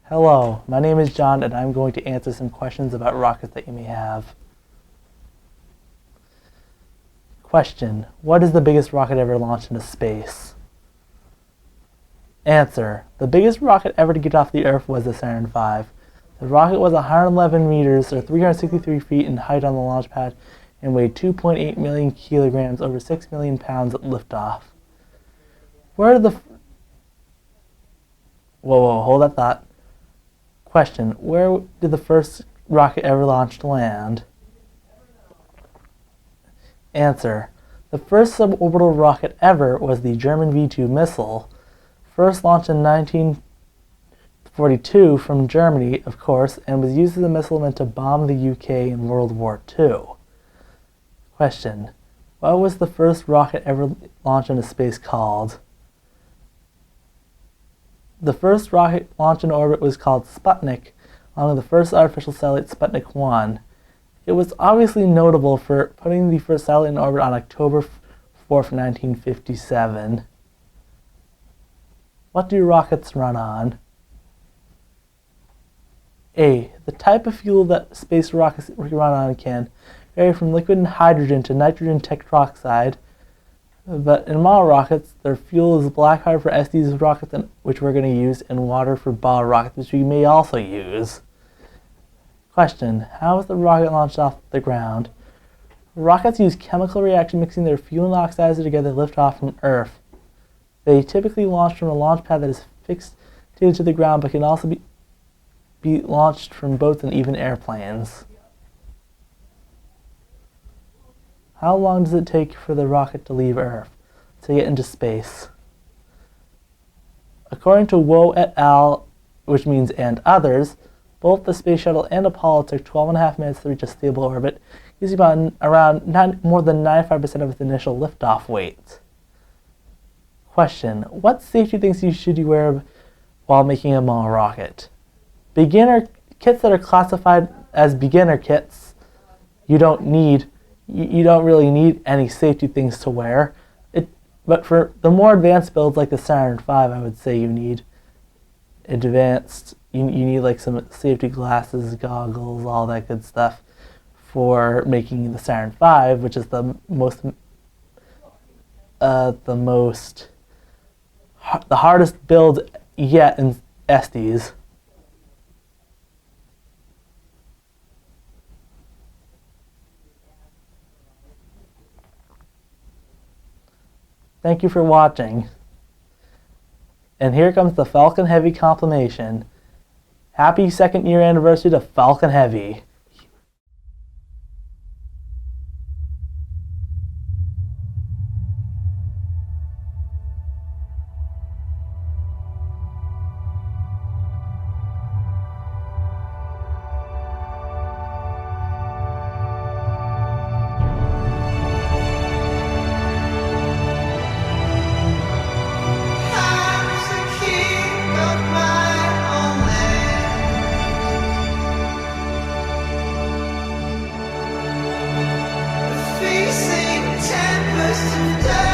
Hello, my name is John and I'm going to answer some questions about rockets that you may have. Question: what is the biggest rocket ever launched into space? Answer: the biggest rocket ever to get off the Earth was the Saturn V. The rocket was 111 meters or 363 feet in height on the launch pad and weighed 2.8 million kilograms, over 6 million pounds at liftoff. Hold that thought. Question: where did the first rocket ever launched land? Answer: the first suborbital rocket ever was the German V-2 missile, first launched in 1942 from Germany, of course, and was used as a missile meant to bomb the UK in World War II. Question: what was the first rocket ever launched into space called? The first rocket launched in orbit was called Sputnik, along with the first artificial satellite Sputnik 1. It was obviously notable for putting the first satellite in orbit on October 4th, 1957. What do rockets run on? A. The type of fuel that space rockets run on can vary from liquid hydrogen to nitrogen tetroxide, but in model rockets, their fuel is black hard for SD's rockets, which we're going to use, and water for bottle rockets, which we may also use. Question: how is the rocket launched off the ground? Rockets use chemical reaction mixing their fuel and oxidizer together to lift off from Earth. They typically launch from a launch pad that is fixed to the ground, but can also be launched from boats and even airplanes. How long does it take for the rocket to leave Earth to get into space? According to Wu et al., which means and others, both the Space Shuttle and Apollo took 12.5 minutes to reach a stable orbit, using more than 95% of its initial liftoff weight. Question: what safety things should you wear while making a model rocket? Beginner kits that are classified as beginner kits, you don't really need any safety things to wear. But for the more advanced builds like the Saturn V, I would say you need you need like some safety glasses, goggles, all that good stuff for making the Saturn V, which is the hardest build yet in SDs. Thank you for watching. And here comes the Falcon Heavy compilation. Happy 2nd year anniversary to Falcon Heavy. Facing tempest of death.